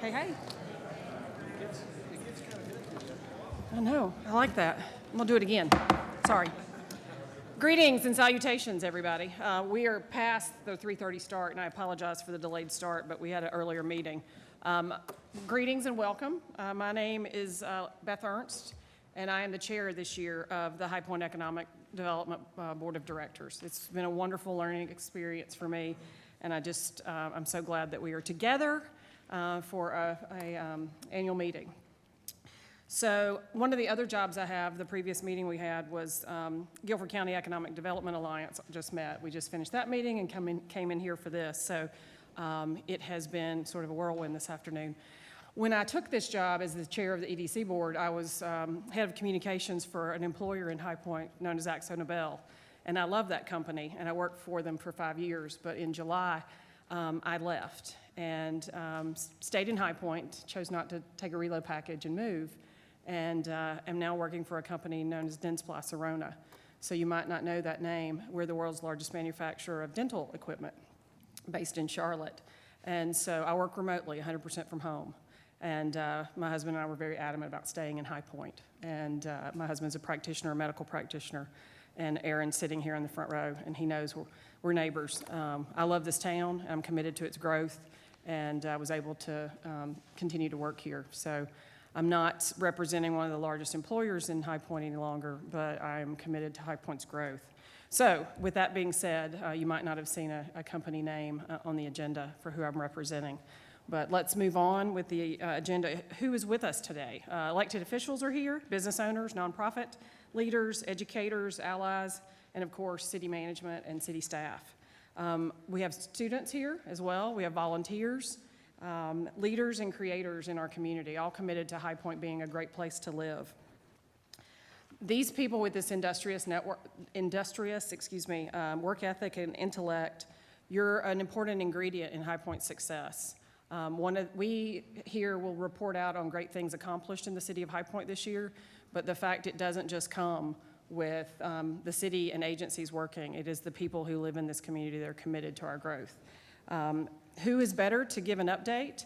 Hey, hey. I know. I like that. I'm going to do it again. Sorry. Greetings and salutations, everybody. We are past the 3:30 start, and I apologize for the delayed start, but we had an earlier meeting. Greetings and welcome. My name is Beth Ernst, and I am the chair this year of the High Point Economic Development Board of Directors. It's been a wonderful learning experience for me, and I'm so glad that we are together for a annual meeting. So one of the other jobs I have, the previous meeting we had was Guilford County Economic Development Alliance just met. We just finished that meeting and came in here for this. So it has been sort of a whirlwind this afternoon. When I took this job as the chair of the EDC board, I was head of communications for an employer in High Point known as Akzo Nobel. And I love that company, and I worked for them for 5 years. But in July, I left and stayed in High Point, chose not to take a reload package and move, and am now working for a company known as Dentsply Sirona. So you might not know that name. We're the world's largest manufacturer of dental equipment based in Charlotte. And so I work remotely, 100% from home. And my husband and I were very adamant about staying in High Point. And my husband's a practitioner, a medical practitioner, and Aaron's sitting here in the front row, and he knows we're neighbors. I love this town. I'm committed to its growth, and I was able to continue to work here. So I'm not representing one of the largest employers in High Point any longer, but I am committed to High Point's growth. So with that being said, you might not have seen a company name on the agenda for who I'm representing. But let's move on with the agenda. Who is with us today? Elected officials are here, business owners, nonprofit leaders, educators, allies, and of course, city management and city staff. We have students here as well. We have volunteers, leaders and creators in our community, all committed to High Point being a great place to live. These people with this industrious work ethic and intellect, you're an important ingredient in High Point's success. We here will report out on great things accomplished in the city of High Point this year, but the fact it doesn't just come with the city and agencies working. It is the people who live in this community that are committed to our growth. Who is better to give an update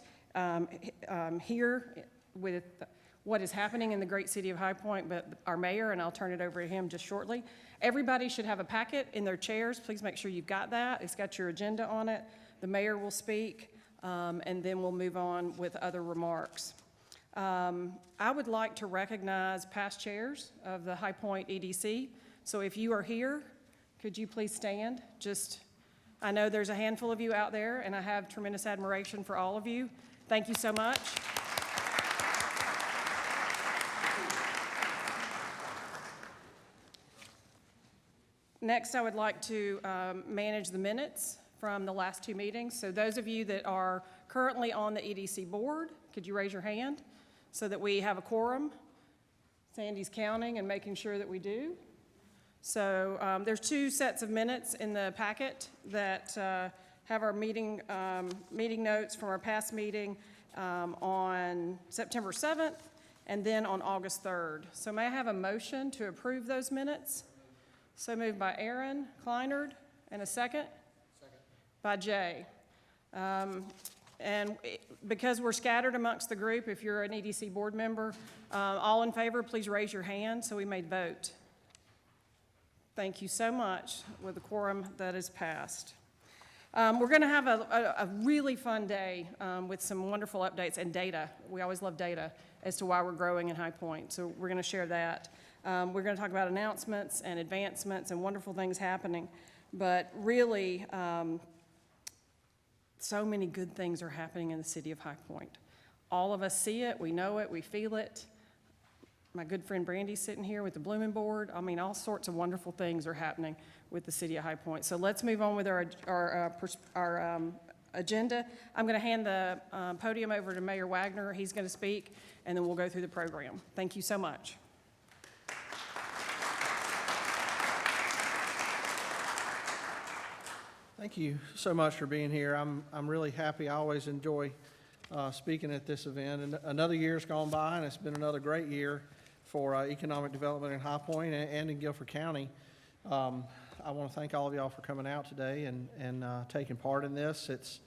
here with what is happening in the great city of High Point, but our mayor, and I'll turn it over to him just shortly. Everybody should have a packet in their chairs. Please make sure you've got that. It's got your agenda on it. The mayor will speak, and then we'll move on with other remarks. I would like to recognize past chairs of the High Point EDC. So if you are here, could you please stand? I know there's a handful of you out there, and I have tremendous admiration for all of you. Thank you so much. Next, I would like to manage the minutes from the last two meetings. So those of you that are currently on the EDC board, could you raise your hand so that we have a quorum? Sandy's counting and making sure that we do. So there's two sets of minutes in the packet that have our meeting notes from our past meeting on September 7th and then on August 3rd. So may I have a motion to approve those minutes? So moved by Aaron Kleinard, and a second? Second. By Jay. Because we're scattered amongst the group, if you're an EDC board member, all in favor, please raise your hand so we may vote. Thank you so much. With the quorum that is passed. We're going to have a really fun day with some wonderful updates and data. We always love data as to why we're growing in High Point, so we're going to share that. We're going to talk about announcements and advancements and wonderful things happening, but really, so many good things are happening in the city of High Point. All of us see it, we know it, we feel it. My good friend Brandy's sitting here with the Blooming Board. I mean, all sorts of wonderful things are happening with the city of High Point. So let's move on with our agenda. I'm going to hand the podium over to Mayor Wagner. He's going to speak, and then we'll go through the program. Thank you so much. Thank you so much for being here. I'm really happy. I always enjoy speaking at this event. And another year's gone by, and it's been another great year for economic development in High Point and in Guilford County. I want to thank all of y'all for coming out today and taking part in this. It's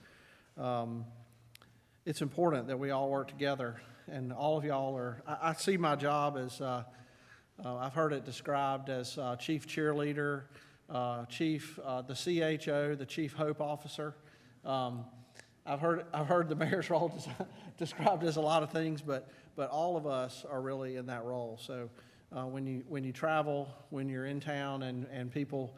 it's important that we all work together, and all of y'all are, I see my job as, I've heard it described as chief cheerleader, the CHO, the chief hope officer. I've heard the mayor's role described as a lot of things, but all of us are really in that role. So when you travel, when you're in town, and people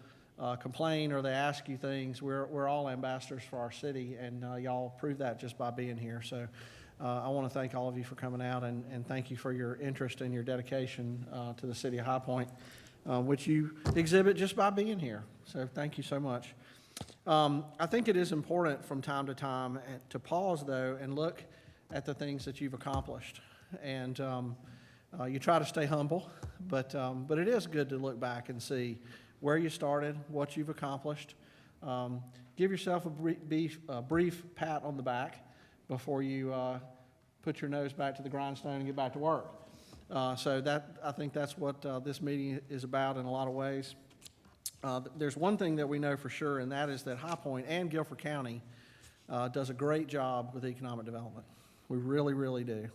complain or they ask you things, we're all ambassadors for our city, and y'all prove that just by being here. So I want to thank all of you for coming out, and thank you for your interest and your dedication to the city of High Point, which you exhibit just by being here. So thank you so much. I think it is important from time to time to pause, though, and look at the things that you've accomplished. And you try to stay humble, but it is good to look back and see where you started, what you've accomplished. Give yourself a brief pat on the back before you put your nose back to the grindstone and get back to work. So I think that's what this meeting is about in a lot of ways. There's one thing that we know for sure, and that is that High Point and Guilford County does a great job with economic development. We really, really do.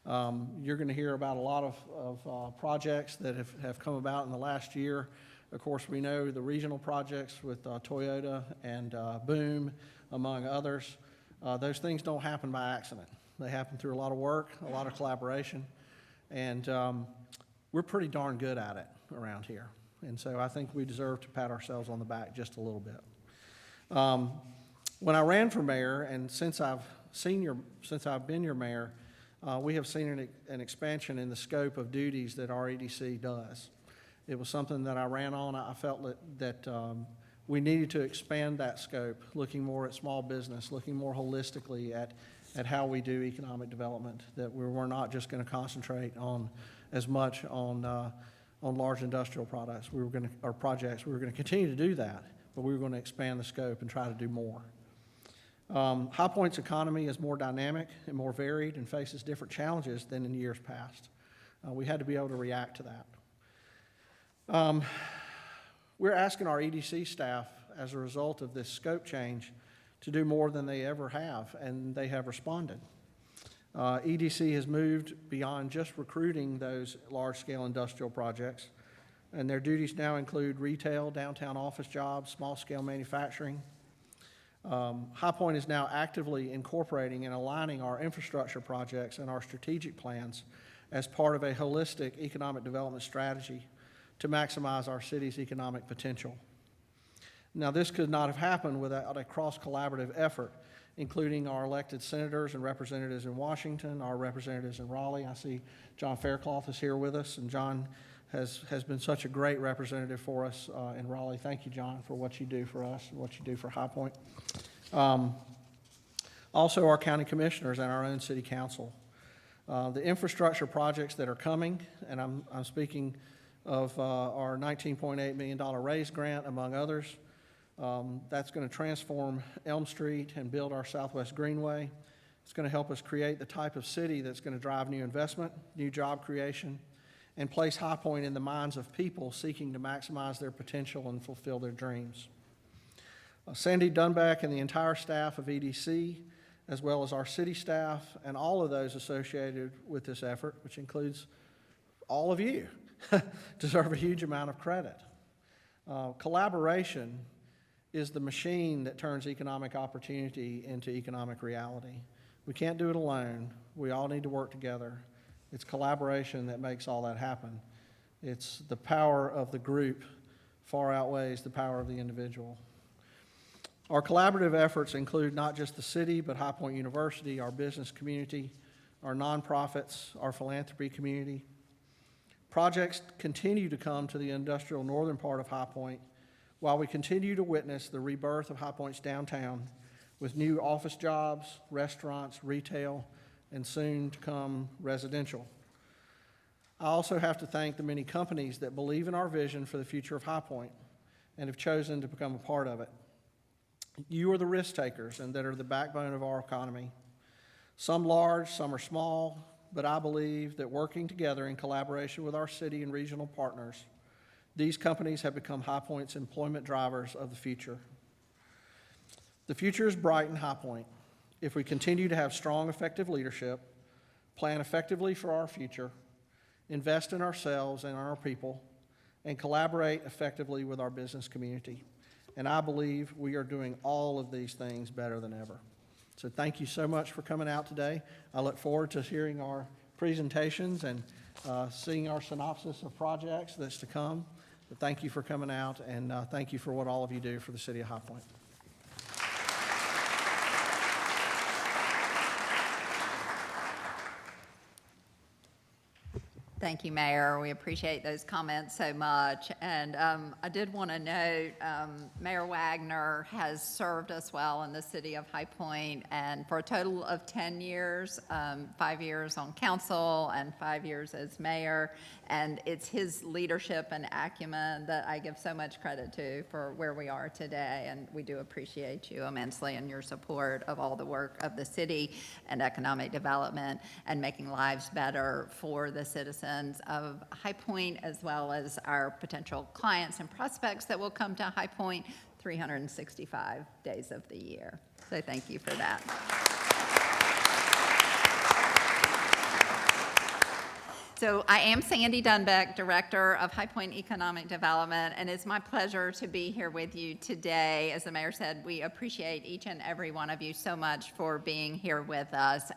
You're going to hear about a lot of projects that have come about in the last year. Of course, we know the regional projects with Toyota and Boom, among others. Those things don't happen by accident. They happen through a lot of work, a lot of collaboration, and we're pretty darn good at it around here. And so I think we deserve to pat ourselves on the back just a little bit. When I ran for mayor, and since I've been your mayor, we have seen an expansion in the scope of duties that our EDC does. It was something that I ran on. I felt that we needed to expand that scope, looking more at small business, looking more holistically at how we do economic development, that we're not just going to concentrate on as much on large industrial projects. We were going to continue to do that, but we were going to expand the scope and try to do more. High Point's economy is more dynamic and more varied and faces different challenges than in years past. We had to be able to react to that. We're asking our EDC staff, as a result of this scope change, to do more than they ever have, and they have responded. EDC has moved beyond just recruiting those large-scale industrial projects, and their duties now include retail, downtown office jobs, small-scale manufacturing. High Point is now actively incorporating and aligning our infrastructure projects and our strategic plans as part of a holistic economic development strategy to maximize our city's economic potential. Now, this could not have happened without a cross-collaborative effort, including our elected senators and representatives in Washington, our representatives in Raleigh. I see John Faircloth is here with us, and John has been such a great representative for us in Raleigh. Thank you, John, for what you do for us and what you do for High Point. Also, our county commissioners and our own city council. The infrastructure projects that are coming, and I'm speaking of our $19.8 million RAISE grant, among others. That's going to transform Elm Street and build our Southwest Greenway. It's going to help us create the type of city that's going to drive new investment, new job creation, and place High Point in the minds of people seeking to maximize their potential and fulfill their dreams. Sandy Dunback and the entire staff of EDC, as well as our city staff and all of those associated with this effort, which includes all of you, deserve a huge amount of credit. Collaboration is the machine that turns economic opportunity into economic reality. We can't do it alone. We all need to work together. It's collaboration that makes all that happen. It's the power of the group far outweighs the power of the individual. Our collaborative efforts include not just the city, but High Point University, our business community, our nonprofits, our philanthropy community. Projects continue to come to the industrial northern part of High Point, while we continue to witness the rebirth of High Point's downtown with new office jobs, restaurants, retail, and soon to come residential. I also have to thank the many companies that believe in our vision for the future of High Point and have chosen to become a part of it. You are the risk takers and that are the backbone of our economy. Some large, some are small, but I believe that working together in collaboration with our city and regional partners, these companies have become High Point's employment drivers of the future. The future is bright in High Point. if we continue to have strong, effective leadership, plan effectively for our future, invest in ourselves and our people, and collaborate effectively with our business community. And I believe we are doing all of these things better than ever. So thank you so much for coming out today. I look forward to hearing our presentations and seeing our synopsis of projects that's to come. But thank you for coming out, and thank you for what all of you do for the city of High Point. Thank you, Mayor. We appreciate those comments so much. And I did want to note, Mayor Wagner has served us well in the city of High Point, and for a total of 10 years, 5 years on council and 5 years as mayor. And it's his leadership and acumen that I give so much credit to for where we are today. And we do appreciate you immensely and your support of all the work of the city and economic development and making lives better for the citizens of High Point, as well as our potential clients and prospects that will come to High Point 365 days of the year. So thank you for that. So I am Sandy Dunbeck, Director of High Point Economic Development, and it's my pleasure to be here with you today. As the mayor said, we appreciate each and every one of you so much for being here with us.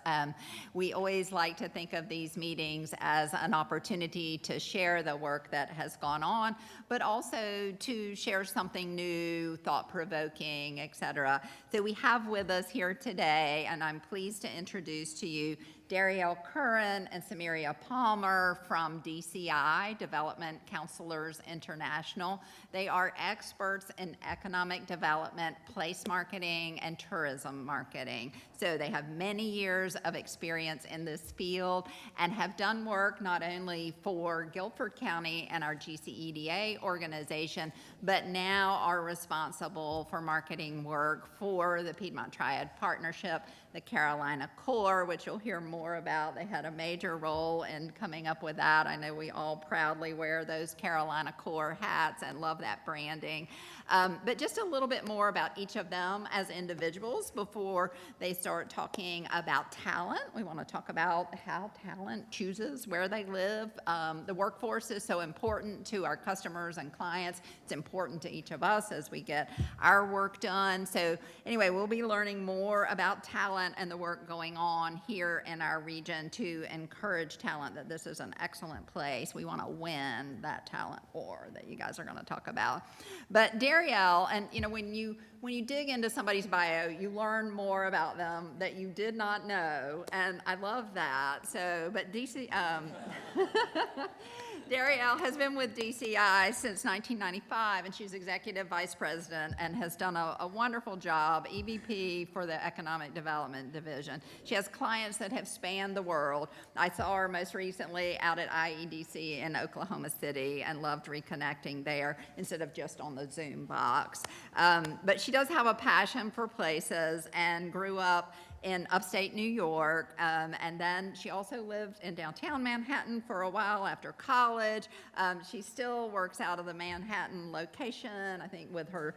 We always like to think of these meetings as an opportunity to share the work that has gone on, but also to share something new, thought-provoking, et cetera. So we have with us here today, and I'm pleased to introduce to you Darielle Curran and Samaria Palmer from DCI, Development Counselors International. They are experts in economic development, place marketing, and tourism marketing. So they have many years of experience in this field and have done work not only for Guilford County and our GCEDA organization, but now are responsible for marketing work for the Piedmont Triad Partnership, the Carolina Core, which you'll hear more about. They had a major role in coming up with that. I know we all proudly wear those Carolina Core hats and love that branding. But just a little bit more about each of them as individuals before they start talking about talent. We want to talk about how talent chooses where they live. The workforce is so important to our customers and clients. It's important to each of us as we get our work done. So anyway, we'll be learning more about talent and the work going on here in our region to encourage talent, that this is an excellent place. We want to win that talent war that you guys are going to talk about. But Darielle, and you know, when you dig into somebody's bio, you learn more about them that you did not know, and I love that. So, but Darielle has been with DCI since 1995, and she's Executive Vice President and has done a wonderful job, EVP for the Economic Development Division. She has clients that have spanned the world. I saw her most recently out at IEDC in Oklahoma City and loved reconnecting there instead of just on the Zoom box. But she does have a passion for places and grew up in upstate New York, and then she also lived in downtown Manhattan for a while after college. She still works out of the Manhattan location, I think, with her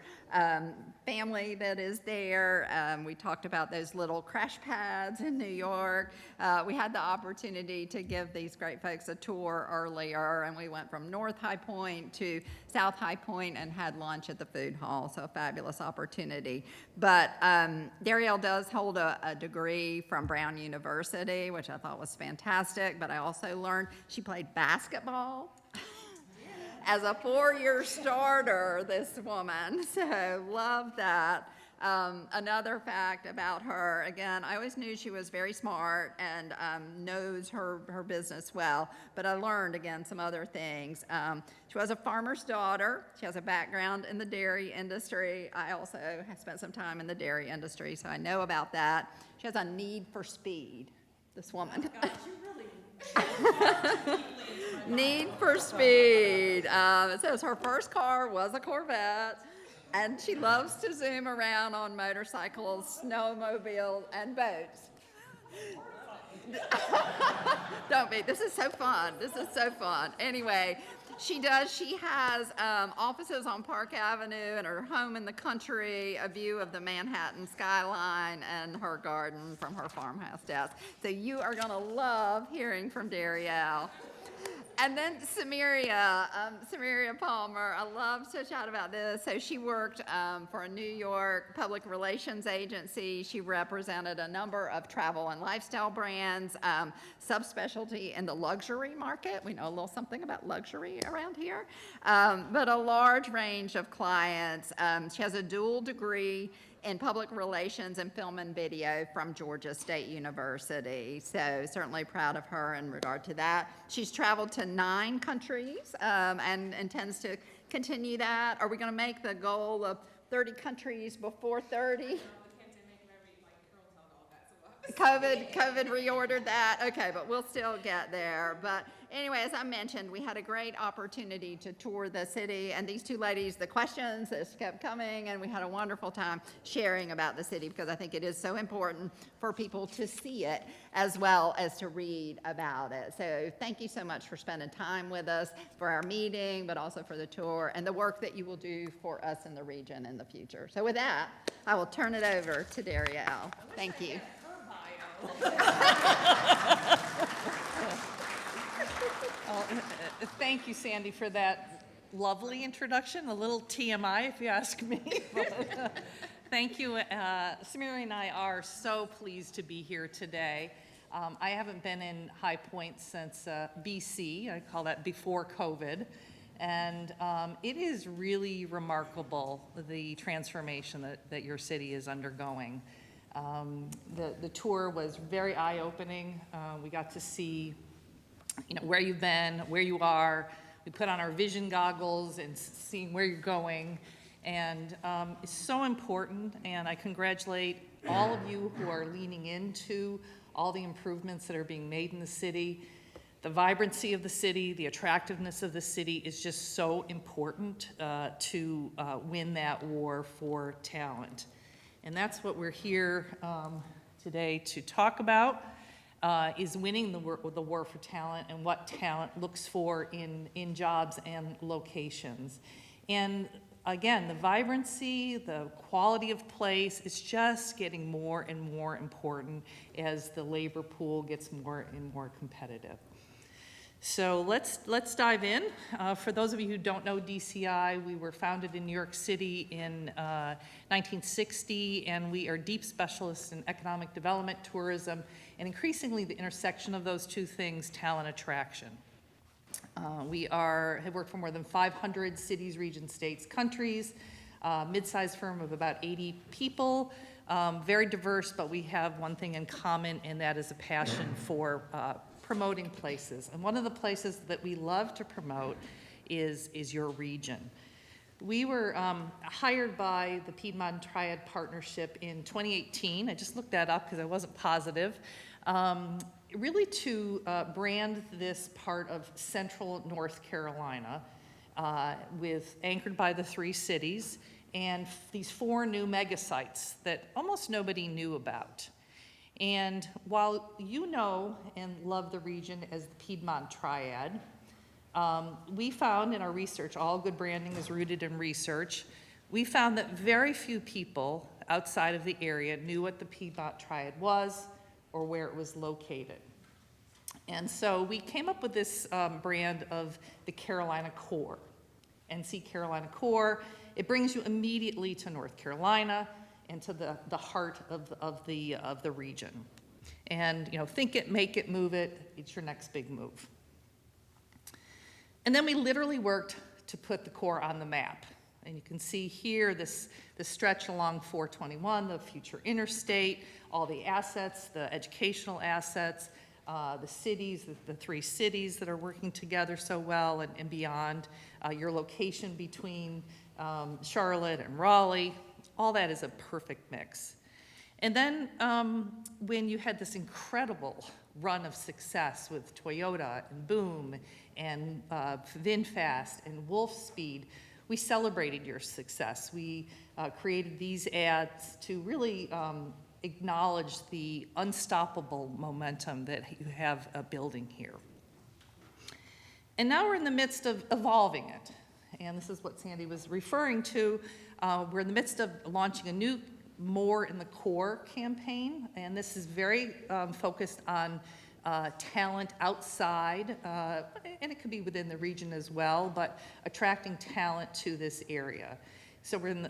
family that is there. We talked about those little crash pads in New York. We had the opportunity to give these great folks a tour earlier, and we went from North High Point to South High Point and had lunch at the food hall, so a fabulous opportunity. But Darielle does hold a degree from Brown University, which I thought was fantastic, but I also learned she played basketball as a 4-year starter, this woman, so love that. Another fact about her, again, I always knew she was very smart and knows her business well, but I learned, again, some other things. She was a farmer's daughter. She has a background in the dairy industry. I also have spent some time in the dairy industry, so I know about that. She has a need for speed, this woman. Oh gosh, you really need for speed. It says her first car was a Corvette. And she loves to zoom around on motorcycles, snowmobiles, and boats. Don't be. This is so fun. This is so fun. Anyway, She does. She has offices on Park Avenue and her home in the country, a view of the Manhattan skyline, and her garden from her farmhouse desk. So you are going to love hearing from Darielle. And then Samaria Palmer, I love to chat about this. So she worked for a New York public relations agency. She represented a number of travel and lifestyle brands, subspecialty in the luxury market. We know a little something about luxury around here, but a large range of clients. She has a dual degree in public relations and film and video from Georgia State University. So certainly proud of her in regard to that. She's traveled to 9 countries and intends to continue that. Are we going to make the goal of 30 countries before 30? COVID reordered that. Okay, but we'll still get there. But anyway, as I mentioned, we had a great opportunity to tour the city, and these 2 ladies, the questions just kept coming, and we had a wonderful time sharing about the city, because I think it is so important for people to see it as well as to read about it. So thank you so much for spending time with us for our meeting, but also for the tour and the work that you will do for us in the region in the future. So with that, I will turn it over to Darielle. Thank you. Thank you, Sandy, for that lovely introduction. A little TMI, if you ask me. Thank you. Samira and I are so pleased to be here today. I haven't been in High Point since BC. I call that before COVID. And it is really remarkable, the transformation that your city is undergoing. The tour was very eye-opening. We got to see, where you've been, where you are. We put on our vision goggles and seeing where you're going. And it's so important, and I congratulate all of you who are leaning into all the improvements that are being made in the city. The vibrancy of the city, the attractiveness of the city is just so important to win that war for talent. And that's what we're here today to talk about, is winning the war for talent and what talent looks for in jobs and locations. And again, the vibrancy, the quality of place is just getting more and more important as the labor pool gets more and more competitive. So let's dive in. For those of you who don't know DCI, we were founded in New York City in 1960, and we are deep specialists in economic development, tourism, and increasingly the intersection of those 2 things, talent attraction. We have worked for more than 500 cities, regions, states, countries, mid-sized firm of about 80 people, very diverse, but we have one thing in common, and that is a passion for promoting places. And one of the places that we love to promote is your region. We were hired by the Piedmont Triad Partnership in 2018. I just looked that up because I wasn't positive. Really to brand this part of central North Carolina, anchored by the 3 cities, and these 4 new mega sites that almost nobody knew about. And while you know and love the region as the Piedmont Triad, we found in our research, all good branding is rooted in research, we found that very few people outside of the area knew what the Piedmont Triad was or where it was located. And so we came up with this brand of the Carolina Core, NC Carolina Core. It brings you immediately to North Carolina and to the heart of the region. And think it, make it, move it, it's your next big move. And then we literally worked to put the core on the map. And you can see here this stretch along 421, the future interstate, all the assets, the educational assets, the cities, the 3 cities that are working together so well and beyond, your location between Charlotte and Raleigh. All that is a perfect mix. And then when you had this incredible run of success with Toyota and Boom and VinFast and Wolfspeed, we celebrated your success. We created these ads to really acknowledge the unstoppable momentum that you have building here. And now we're in the midst of evolving it. And this is what Sandy was referring to. We're in the midst of launching a new More in the Core campaign, and this is very focused on talent outside, and it could be within the region as well, but attracting talent to this area. So we're in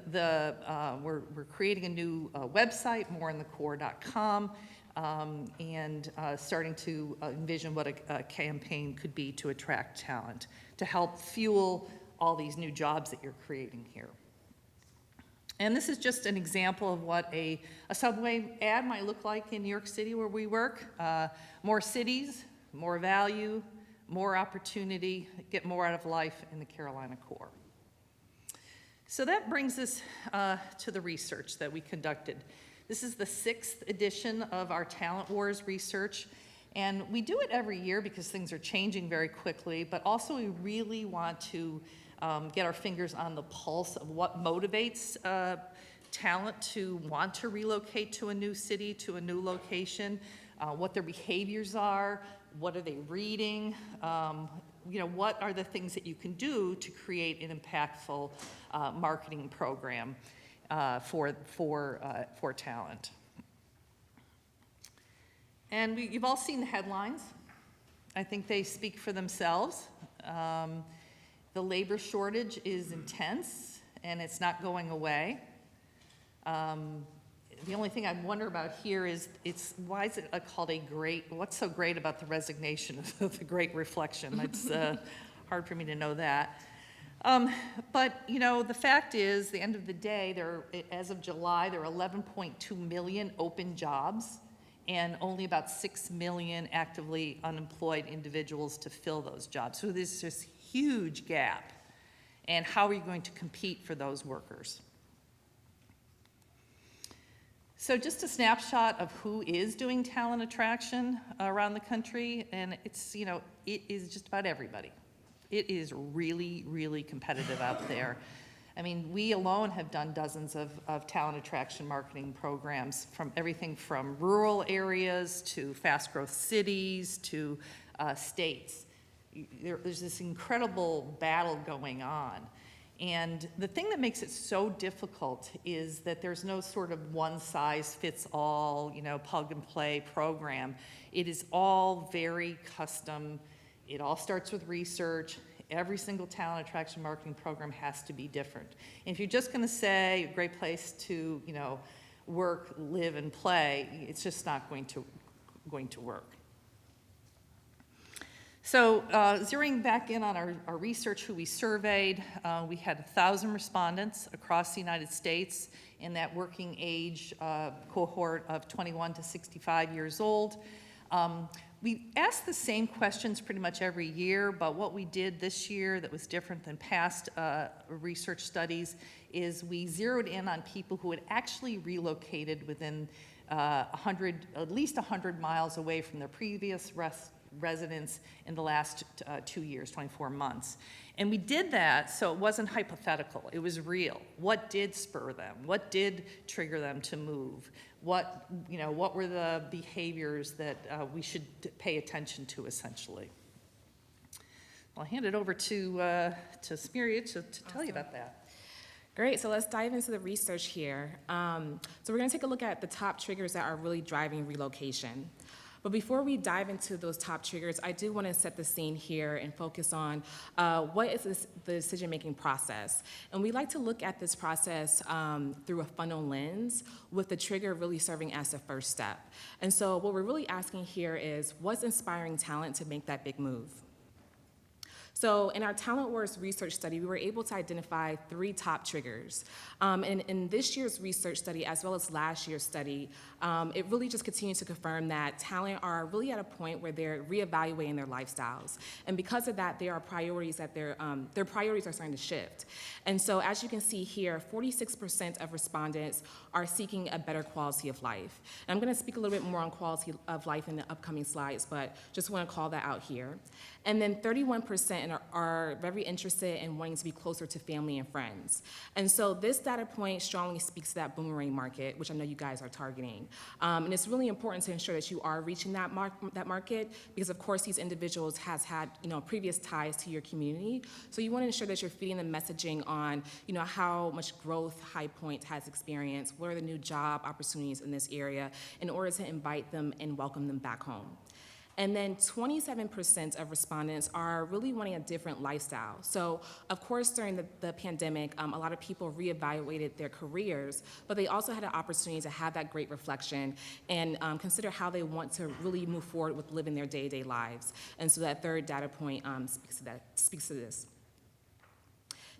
we're creating a new website, moreinthecore.com, and starting to envision what a campaign could be to attract talent, to help fuel all these new jobs that you're creating here. And this is just an example of what a subway ad might look like in New York City where we work. More cities, more value, more opportunity, get more out of life in the Carolina core. So that brings us to the research that we conducted. This is the 6th edition of our Talent Wars research. And we do it every year because things are changing very quickly, but also we really want to get our fingers on the pulse of what motivates talent to want to relocate to a new city, to a new location, what their behaviors are, what are they reading, what are the things that you can do to create an impactful marketing program for talent. And you've all seen the headlines. I think they speak for themselves. The labor shortage is intense, and it's not going away. The only thing I wonder about here is why is it called what's so great about the resignation of the Great Reflection? It's hard for me to know that. But, the fact is, the end of the day, as of July, there are 11.2 million open jobs and only about 6 million actively unemployed individuals to fill those jobs. So there's this huge gap. And how are you going to compete for those workers? So just a snapshot of who is doing talent attraction around the country, and it is just about everybody. It is really, really competitive out there. I mean, we alone have done dozens of talent attraction marketing programs, from everything from rural areas to fast growth cities to states. There's this incredible battle going on. And the thing that makes it so difficult is that there's no sort of one-size-fits-all, plug-and-play program. It is all very custom. It all starts with research. Every single talent attraction marketing program has to be different. And if you're just going to say a great place to, work, live, and play, it's just not going to work. So zeroing back in on our research, who we surveyed, we had 1,000 respondents across the United States in that working age cohort of 21 to 65 years old. We asked the same questions pretty much every year, but what we did this year that was different than past research studies is we zeroed in on people who had actually relocated within at least 100 miles away from their previous residence in the last 2 years, 24 months. And we did that so it wasn't hypothetical, it was real. What did spur them? What did trigger them to move? What were the behaviors that we should pay attention to, essentially? I'll hand it over to Smiria to tell you about that. Great, so let's dive into the research here. So we're gonna take a look at the top triggers that are really driving relocation. But before we dive into those top triggers, I do want to set the scene here and focus on what is the decision-making process. And we like to look at this process through a funnel lens, with the trigger really serving as the first step. And so what we're really asking here is, what's inspiring talent to make that big move? So in our Talent Wars research study, we were able to identify 3 top triggers. And in this year's research study, as well as last year's study, it really just continues to confirm that talent are really at a point where they're reevaluating their lifestyles. And because of that, there are priorities that their priorities are starting to shift. And so as you can see here, 46% of respondents are seeking a better quality of life. And I'm gonna speak a little bit more on quality of life in the upcoming slides, but just wanna call that out here. And then 31% and are very interested in wanting to be closer to family and friends. And so this data point strongly speaks to that boomerang market, which I know you guys are targeting. And it's really important to ensure that you are reaching that market because, of course, these individuals has had, previous ties to your community. So you want to ensure that you're feeding them messaging on, how much growth High Point has experienced, what are the new job opportunities in this area, in order to invite them and welcome them back home. And then 27% of respondents are really wanting a different lifestyle. So, of course, during the pandemic, a lot of people reevaluated their careers, but they also had an opportunity to have that great reflection and consider how they want to really move forward with living their day-to-day lives. And so that third data point speaks to this.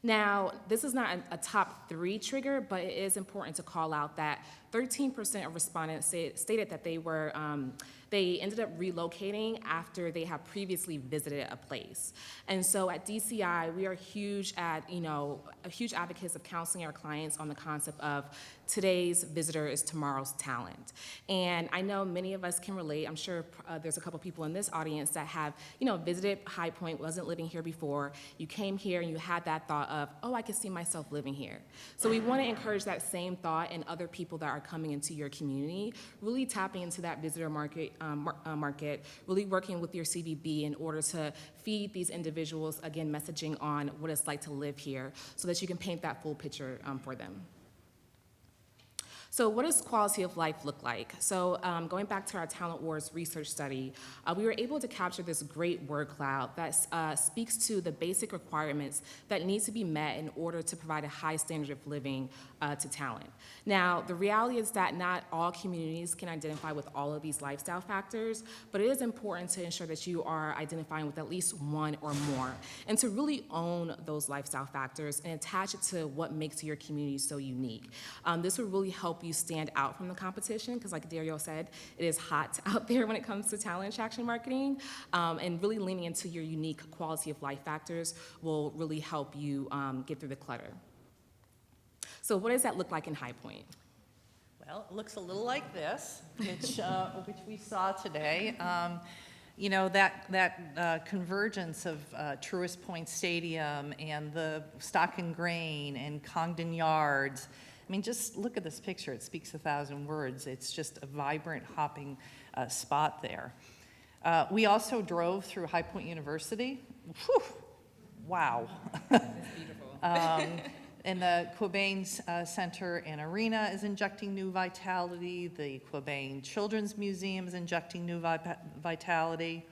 Now, this is not a top 3 trigger, but it is important to call out that 13% of respondents stated that they ended up relocating after they have previously visited a place. And so at DCI, we are huge advocates of counseling our clients on the concept of today's visitor is tomorrow's talent. And I know many of us can relate. I'm sure there's a couple people in this audience that have, visited High Point, wasn't living here before. You came here and you had that thought of, oh, I can see myself living here. So we want to encourage that same thought in other people that are coming into your community, really tapping into that visitor market, really working with your CVB in order to feed these individuals, again, messaging on what it's like to live here so that you can paint that full picture for them. So what does quality of life look like? So going back to our Talent Wars research study, we were able to capture this great word cloud that speaks to the basic requirements that need to be met in order to provide a high standard of living to talent. Now, the reality is that not all communities can identify with all of these lifestyle factors, but it is important to ensure that you are identifying with at least one or more, and to really own those lifestyle factors and attach it to what makes your community so unique. This will really help you stand out from the competition, because like Dario said, it is hot out there when it comes to talent attraction marketing, and really leaning into your unique quality of life factors will really help you get through the clutter. So what does that look like in High Point? Well, it looks a little like this, which we saw today. That convergence of Truist Point Stadium and the Stock and Grain and Congdon Yards. I mean, just look at this picture. It speaks 1,000 words. It's just a vibrant, hopping spot there. We also drove through High Point University. Whew, wow. It's beautiful. And the Quabain Center and Arena is injecting new vitality. The Quabain Children's Museum is injecting new vitality.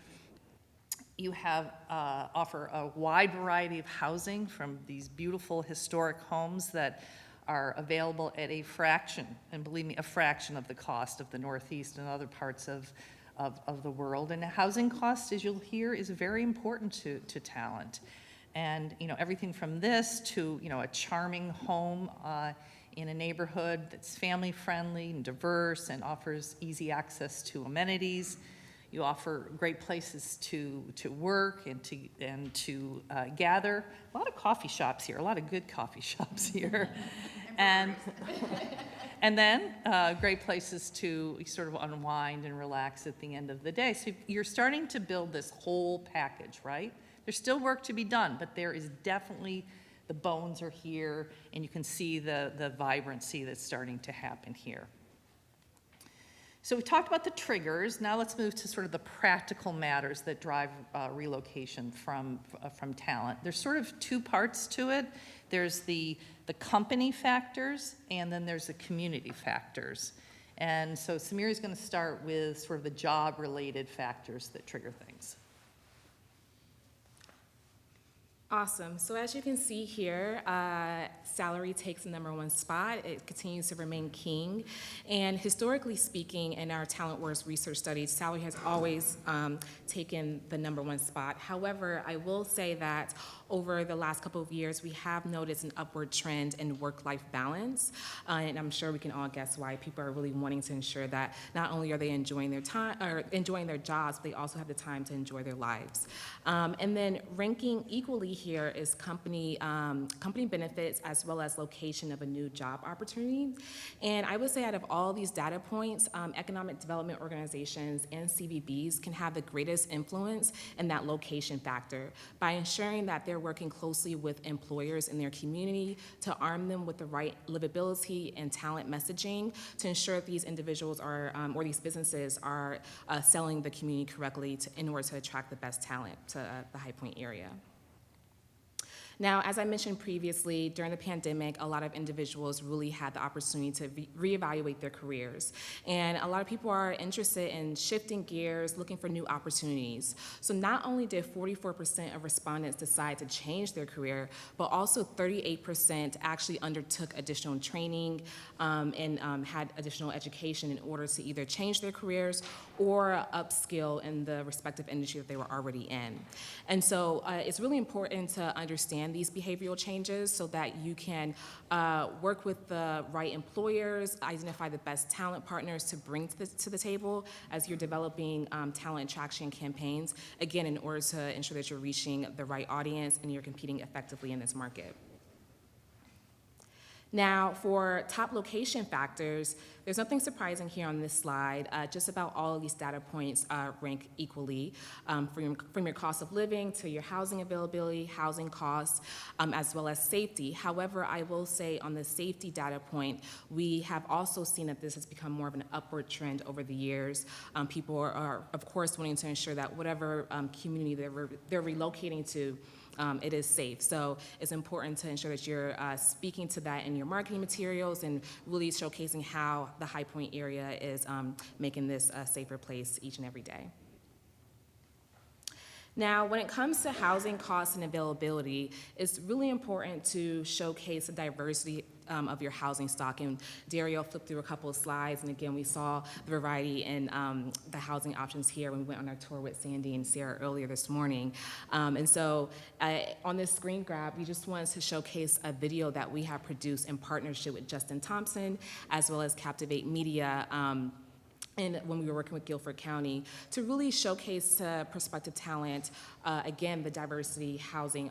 You have offer a wide variety of housing from these beautiful historic homes that are available at a fraction, and believe me, a fraction of the cost of the Northeast and other parts of the world. And the housing cost, as you'll hear, is very important to talent. And everything from this to a charming home in a neighborhood that's family friendly and diverse and offers easy access to amenities. You offer great places to work and to gather. A lot of coffee shops here, a lot of good coffee shops here. And then great places to sort of unwind and relax at the end of the day. So you're starting to build this whole package, right? There's still work to be done, but there is definitely, the bones are here, and you can see the vibrancy that's starting to happen here. So we talked about the triggers. Now let's move to sort of the practical matters that drive relocation from talent. There's sort of 2 parts to it. There's the company factors, and then there's the community factors. And so Samir is going to start with sort of the job-related factors that trigger things. Awesome. So as you can see here, salary takes the #1 spot. It continues to remain king. And historically speaking, in our Talent Wars research studies, salary has always taken the #1 spot. However, I will say that over the last couple of years, we have noticed an upward trend in work-life balance. And I'm sure we can all guess why people are really wanting to ensure that not only are they enjoying their time or enjoying their jobs, but they also have the time to enjoy their lives. And then ranking equally here is company benefits as well as location of a new job opportunity. And I would say out of all these data points, economic development organizations and CVBs can have the greatest influence in that location factor by ensuring that they're working closely with employers in their community to arm them with the right livability and talent messaging to ensure that these individuals are, or these businesses are selling the community correctly in order to attract the best talent to the High Point area. Now, as I mentioned previously, during the pandemic, a lot of individuals really had the opportunity to reevaluate their careers. And a lot of people are interested in shifting gears, looking for new opportunities. So not only did 44% of respondents decide to change their career, but also 38% actually undertook additional training and had additional education in order to either change their careers or upskill in the respective industry that they were already in. And so it's really important to understand these behavioral changes so that you can work with the right employers, identify the best talent partners to bring to the table as you're developing talent attraction campaigns, again, in order to ensure that you're reaching the right audience and you're competing effectively in this market. Now, for top location factors, there's nothing surprising here on this slide. Just about all of these data points rank equally, from your cost of living to your housing availability, housing costs, as well as safety. However, I will say on the safety data point, we have also seen that this has become more of an upward trend over the years. People are, of course, wanting to ensure that whatever community they're relocating to, it is safe. So it's important to ensure that you're speaking to that in your marketing materials and really showcasing how the High Point area is making this a safer place each and every day. Now, when it comes to housing costs and availability, it's really important to showcase the diversity of your housing stock. And Dario flipped through a couple of slides, and again, we saw the variety in the housing options here when we went on our tour with Sandy and Sarah earlier this morning. And so on this screen grab, we just wanted to showcase a video that we have produced in partnership with Justin Thompson, as well as Captivate Media, and when we were working with Guilford County to really showcase to prospective talent, again, the diverse housing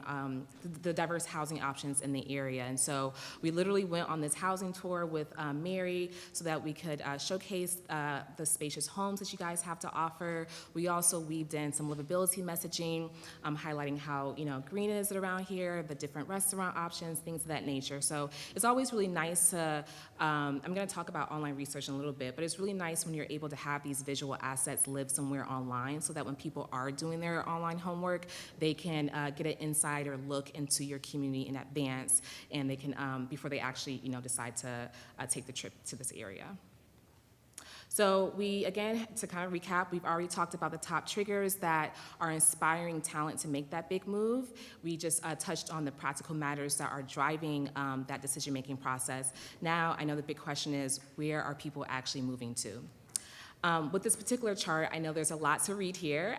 options in the area. And so we literally went on this housing tour with Mary so that we could showcase the spacious homes that you guys have to offer. We also weaved in some livability messaging, highlighting how green is it around here, the different restaurant options, things of that nature. So it's always really nice to, I'm gonna talk about online research in a little bit, but it's really nice when you're able to have these visual assets live somewhere online so that when people are doing their online homework, they can get an insider look into your community in advance, and they can, before they actually decide to take the trip to this area. So we, again, to kind of recap, we've already talked about the top triggers that are inspiring talent to make that big move. We just touched on the practical matters that are driving that decision-making process. Now, I know the big question is, where are people actually moving to? With this particular chart, I know there's a lot to read here,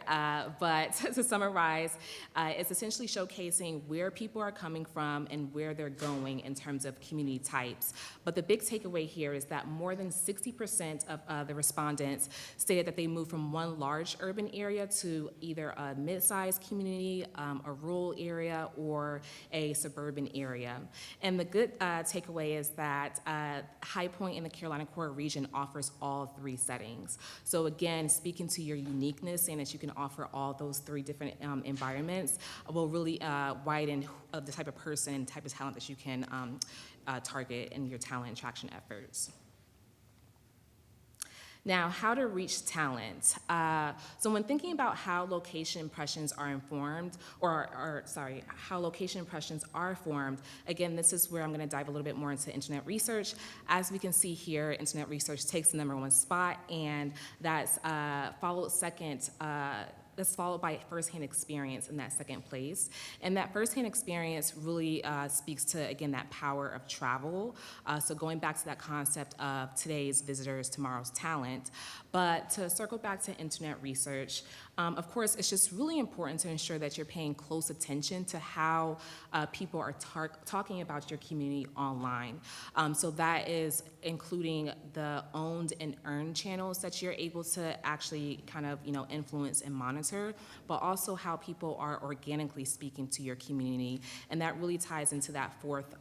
but to summarize, it's essentially showcasing where people are coming from and where they're going in terms of community types. But the big takeaway here is that more than 60% of the respondents stated that they moved from one large urban area to either a mid-sized community, a rural area, or a suburban area. And the good takeaway is that High Point in the Carolina Core region offers all three settings. So again, speaking to your uniqueness and that you can offer all those three different environments will really widen the type of person, type of talent that you can target in your talent attraction efforts. Now, how to reach talent. So when thinking about how location impressions are informed, how location impressions are formed, again, this is where I'm gonna dive a little bit more into internet research. As we can see here, internet research takes the #1 spot, and that's that's followed by firsthand experience in that second place. And that firsthand experience really speaks to, again, that power of travel. So going back to that concept of today's visitors, tomorrow's talent. But to circle back to internet research, Of course, it's just really important to ensure that you're paying close attention to how people are talking about your community online. So that is including the owned and earned channels that you're able to actually kind of, influence and monitor, but also how people are organically speaking to your community. And that really ties into that fourth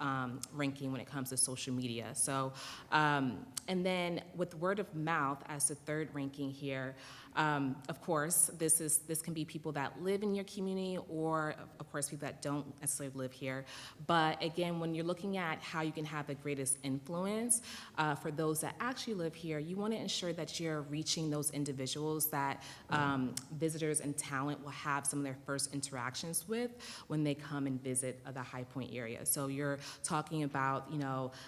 ranking when it comes to social media. So, and then with word of mouth as the third ranking here, of course, this can be people that live in your community, or of course people that don't necessarily live here. But again, when you're looking at how you can have the greatest influence for those that actually live here, you want to ensure that you're reaching those individuals that visitors and talent will have some of their first interactions with when they come and visit the High Point area. So you're talking about,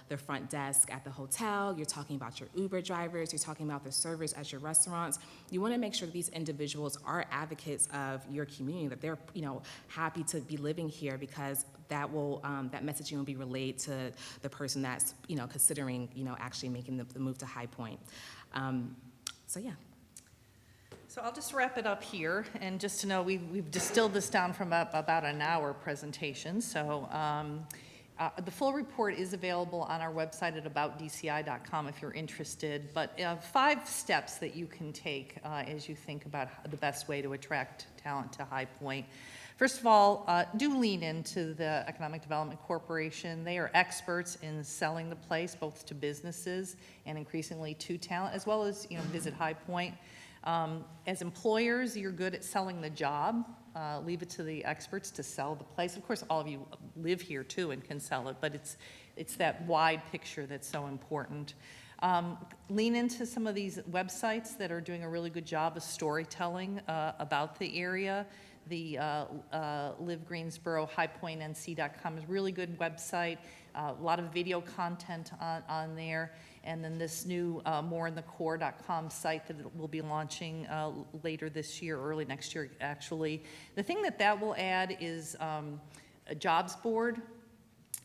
the front desk at the hotel, you're talking about your Uber drivers, you're talking about the servers at your restaurants. You want to make sure that these individuals are advocates of your community, that they're, happy to be living here, because that will, that messaging will be relayed to the person that's, considering, actually making the move to High Point. So yeah. So I'll just wrap it up here, and just to know, we've distilled this down from about an hour presentation. So the full report is available on our website at aboutdci.com if you're interested. But 5 steps that you can take as you think about the best way to attract talent to High Point. First of all, do lean into the Economic Development Corporation. They are experts in selling the place, both to businesses and increasingly to talent, as well as visit High Point. As employers, you're good at selling the job. Leave it to the experts to sell the place. Of course, all of you live here too and can sell it, but it's that wide picture that's so important. Lean into some of these websites that are doing a really good job of storytelling about the area. The Live Greensboro, highpointnc.com is a really good website. A lot of video content on there. And then this new moreinthecore.com site that we'll be launching later this year, early next year, actually. The thing that will add is a jobs board,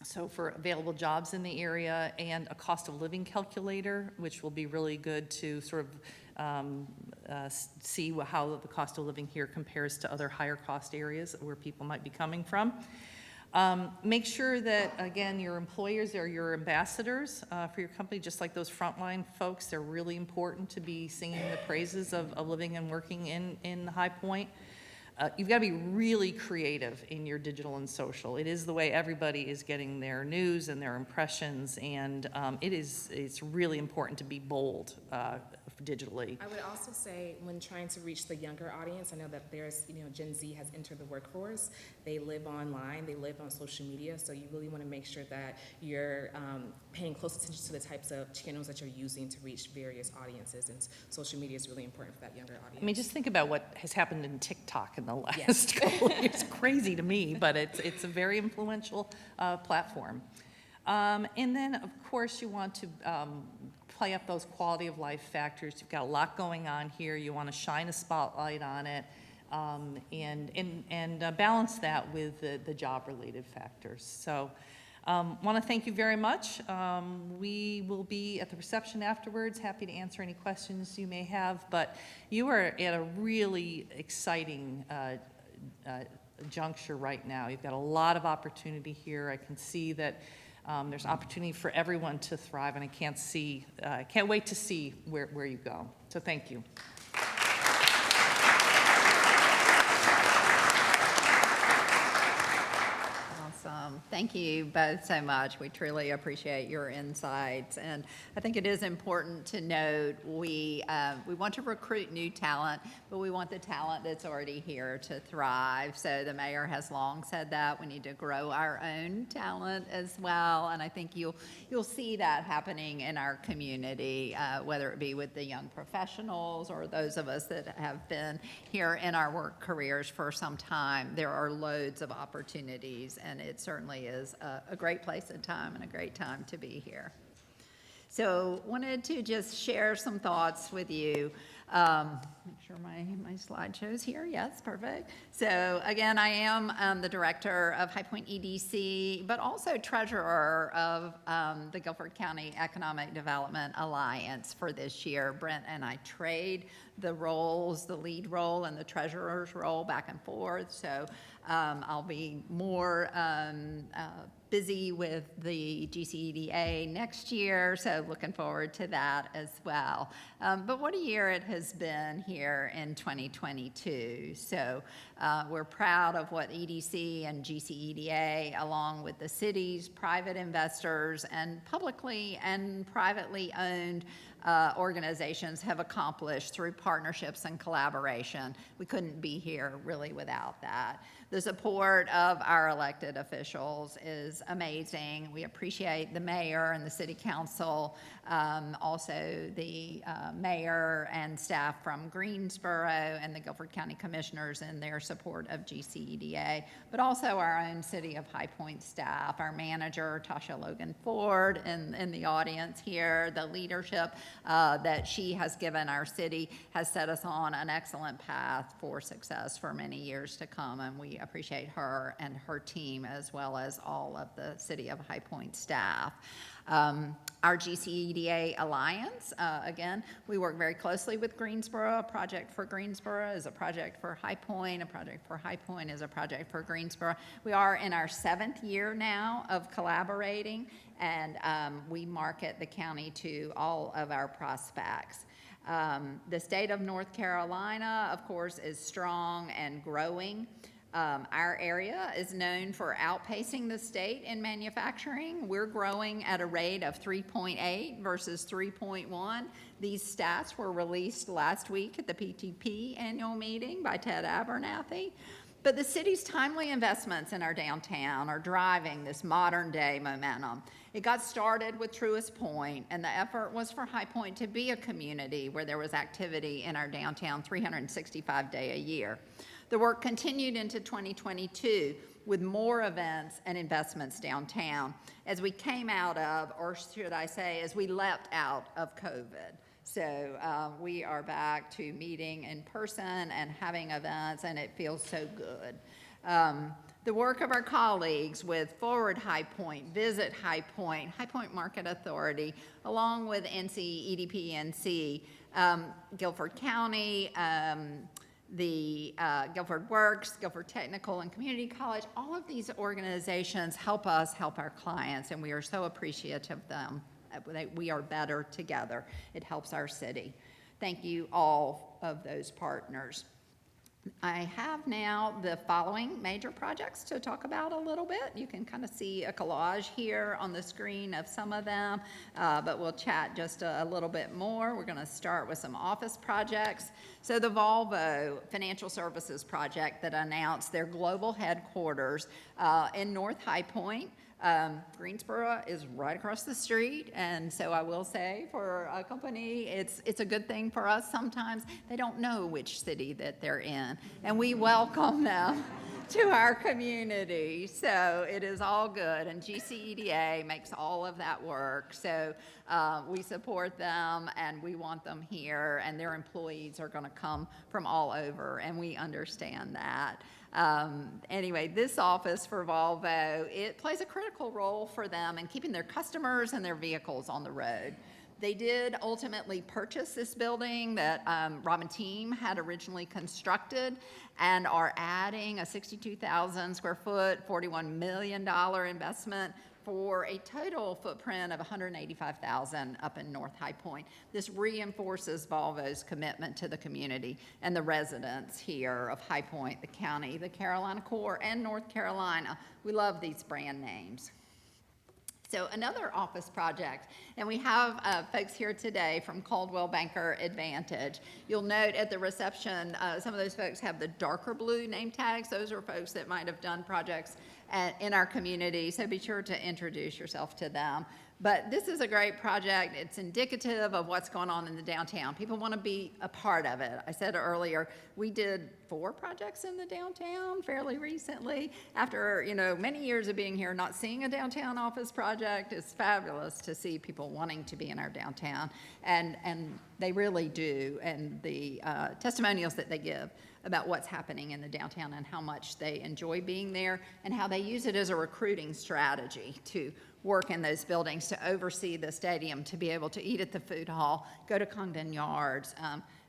so for available jobs in the area, and a cost of living calculator, which will be really good to sort of see how the cost of living here compares to other higher cost areas where people might be coming from. Make sure that, again, your employers are your ambassadors for your company, just like those frontline folks. They're really important to be singing the praises of living and working in High Point. You've got to be really creative in your digital and social. It is the way everybody is getting their news and their impressions, and it's really important to be bold digitally. I would also say, when trying to reach the younger audience, I know that there's, Gen Z has entered the workforce. They live online, they live on social media, so you really want to make sure that you're paying close attention to the types of channels that you're using to reach various audiences, and social media is really important for that younger audience. I mean, just think about what has happened in TikTok in the last couple of years. It's crazy to me, but it's a very influential platform. And then, of course, you want to play up those quality of life factors. You've got a lot going on here. You want to shine a spotlight on it, and balance that with the job-related factors. So want to thank you very much. We will be at the reception afterwards, happy to answer any questions you may have, but you are at a really exciting juncture right now. You've got a lot of opportunity here. I can see that there's opportunity for everyone to thrive, and I can't wait to see where you go. So thank you. Awesome. Thank you both so much. We truly appreciate your insights. And I think it is important to note we want to recruit new talent, but we want the talent that's already here to thrive. So the mayor has long said that we need to grow our own talent as well. And I think you'll see that happening in our community, whether it be with the young professionals or those of us that have been here in our work careers for some time. There are loads of opportunities, and it certainly is a great place and time and a great time to be here. So wanted to just share some thoughts with you. Make sure my slide shows here. Yes, perfect. So again, I am the director of High Point EDC, but also treasurer of the Guilford County Economic Development Alliance for this year. Brent and I trade the roles, the lead role and the treasurer's role back and forth. So I'll be more busy with the GCEDA next year, so looking forward to that as well. But what a year it has been here in 2022. So we're proud of what EDC and GCEDA, along with the cities, private investors, and publicly and privately owned organizations have accomplished through partnerships and collaboration. We couldn't be here really without that. The support of our elected officials is amazing. We appreciate the mayor and the city council, also the mayor and staff from Greensboro and the Guilford County Commissioners in their support of GCEDA, but also our own City of High Point staff, our manager, Tasha Logan Ford, in the audience here. The leadership that she has given our city has set us on an excellent path for success for many years to come, and we appreciate her and her team as well as all of the City of High Point staff. Our GCEDA Alliance, again, we work very closely with Greensboro. A project for Greensboro is a project for High Point. A project for High Point is a project for Greensboro. We are in our 7th year now of collaborating, and we market the county to all of our prospects. The state of North Carolina, of course, is strong and growing. Our area is known for outpacing the state in manufacturing. We're growing at a rate of 3.8 versus 3.1. These stats were released last week at the PTP annual meeting by Ted Abernathy. But the city's timely investments in our downtown are driving this modern day momentum. It got started with Truist Point, and the effort was for High Point to be a community where there was activity in our downtown 365 days a year. The work continued into 2022 with more events and investments downtown as we came out of, or should I say, as we leapt out of COVID. So we are back to meeting in person and having events, and it feels so good. The work of our colleagues with Forward High Point, Visit High Point Market Authority, along with NC, EDP-NC, Guilford County, the Guilford Works, Guilford Technical and Community College, all of these organizations help us help our clients, and we are so appreciative of them. We are better together. It helps our city. Thank you all of those partners. I have now the following major projects to talk about a little bit. You can kind of see a collage here on the screen of some of them, but we'll chat just a little bit more. We're going to start with some office projects. So the Volvo Financial Services project that announced their global headquarters in North High Point. Greensboro is right across the street, and so I will say for a company, it's a good thing for us. Sometimes they don't know which city that they're in, and we welcome them to our community. So it is all good, and GCEDA makes all of that work. So we support them, and we want them here, and their employees are going to come from all over, and we understand that. Anyway, this office for Volvo, it plays a critical role for them in keeping their customers and their vehicles on the road. They did ultimately purchase this building that Robin Team had originally constructed and are adding a 62,000 square foot, $41 million investment for a total footprint of 185,000 up in North High Point. This reinforces Volvo's commitment to the community and the residents here of High Point, the county, the Carolina Core, and North Carolina. We love these brand names. So another office project, and we have folks here today from Coldwell Banker Advantage. You'll note at the reception, some of those folks have the darker blue name tags. Those are folks that might have done projects in our community, so be sure to introduce yourself to them. But this is a great project. It's indicative of what's going on in the downtown. People want to be a part of it. I said earlier, we did 4 projects in the downtown fairly recently. After, many years of being here, not seeing a downtown office project, it's fabulous to see people wanting to be in our downtown. And they really do. And the testimonials that they give about what's happening in the downtown and how much they enjoy being there and how they use it as a recruiting strategy to work in those buildings, to oversee the stadium, to be able to eat at the food hall, go to Congdon Yards.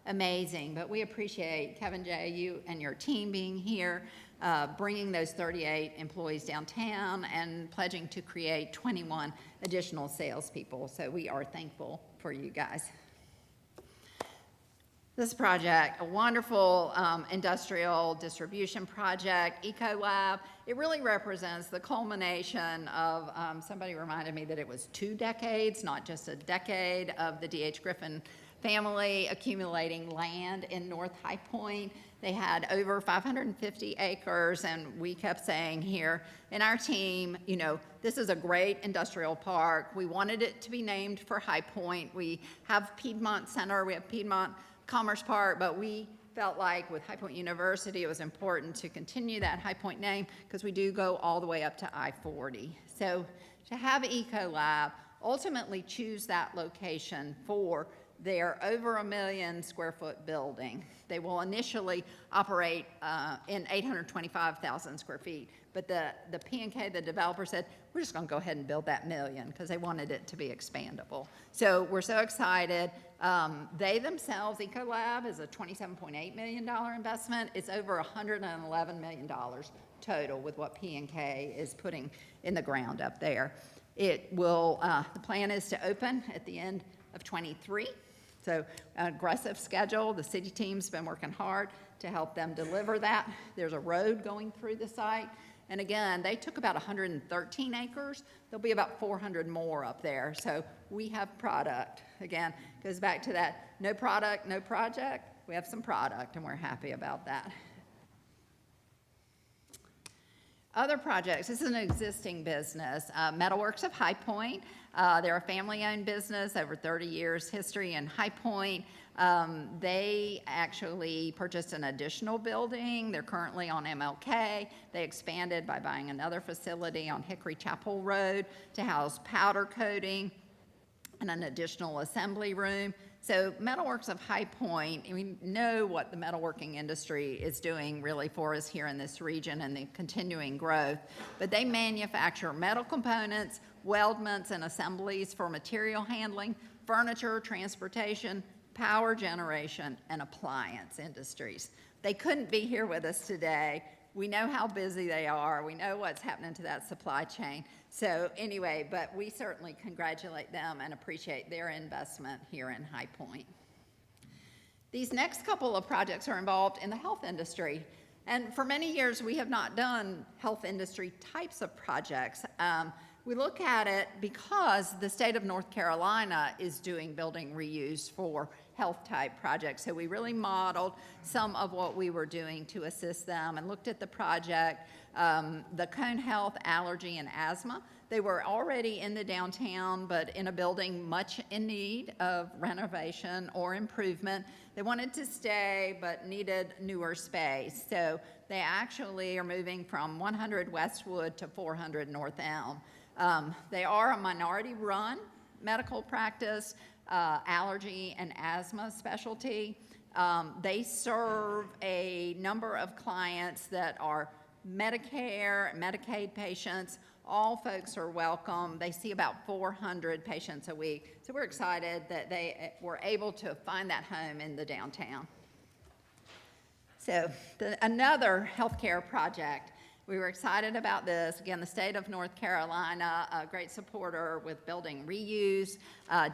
Amazing. But we appreciate, Kevin J., you and your team being here, bringing those 38 employees downtown and pledging to create 21 additional salespeople. So we are thankful for you guys. This project, a wonderful industrial distribution project, Ecolab. It really represents the culmination of, somebody reminded me that it was 2 decades, not just a decade, of the D.H. Griffin family accumulating land in North High Point. They had over 550 acres, and we kept saying here in our team, this is a great industrial park. We wanted it to be named for High Point. We have Piedmont Center, we have Piedmont Commerce Park, but we felt like with High Point University, it was important to continue that High Point name because we do go all the way up to I-40. So to have Ecolab ultimately choose that location for their over 1 million square foot building. They will initially operate in 825,000 square feet, but the P&K, the developer, said, we're just gonna go ahead and build that 1 million because they wanted it to be expandable. So we're so excited. They themselves, Ecolab, is a $27.8 million investment. It's over $111 million total with what P&K is putting in the ground up there. It will, the plan is to open at the end of 23. So an aggressive schedule. The city team's been working hard to help them deliver that. There's a road going through the site. And again, they took about 113 acres. There'll be about 400 more up there. So we have product. Again, goes back to that no product, no project. We have some product, and we're happy about that. Other projects, this is an existing business, Metalworks of High Point. They're a family-owned business, over 30 years history in High Point. They actually purchased an additional building. They're currently on MLK. They expanded by buying another facility on Hickory Chapel Road to house powder coating and an additional assembly room. So Metalworks of High Point, we know what the metalworking industry is doing really for us here in this region and the continuing growth, but they manufacture metal components, weldments, and assemblies for material handling, furniture, transportation, power generation, and appliance industries. They couldn't be here with us today. We know how busy they are. We know what's happening to that supply chain. So anyway, but we certainly congratulate them and appreciate their investment here in High Point. These next couple of projects are involved in the health industry. And for many years, we have not done health industry types of projects. We look at it because the state of North Carolina is doing building reuse for health type projects. So we really modeled some of what we were doing to assist them and looked at the project, the Cone Health, Allergy, and Asthma. They were already in the downtown, but in a building much in need of renovation or improvement. They wanted to stay, but needed newer space. So they actually are moving from 100 Westwood to 400 North Elm. They are a minority-run medical practice, allergy and asthma specialty. They serve a number of clients that are Medicare, Medicaid patients. All folks are welcome. They see about 400 patients a week. So we're excited that they were able to find that home in the downtown. So another healthcare project. We were excited about this. Again, the state of North Carolina, a great supporter with building reuse,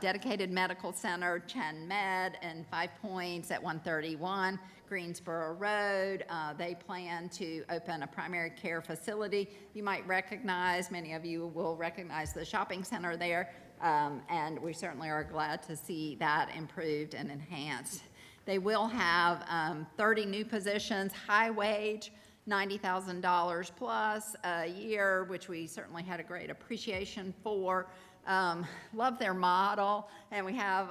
dedicated medical center, Chen Med, and 5 Points at 131 Greensboro Road. They plan to open a primary care facility. You might recognize, many of you will recognize the shopping center there, and we certainly are glad to see that improved and enhanced. They will have 30 new positions, high wage, $90,000 plus a year, which we certainly had a great appreciation for. Love their model. And we have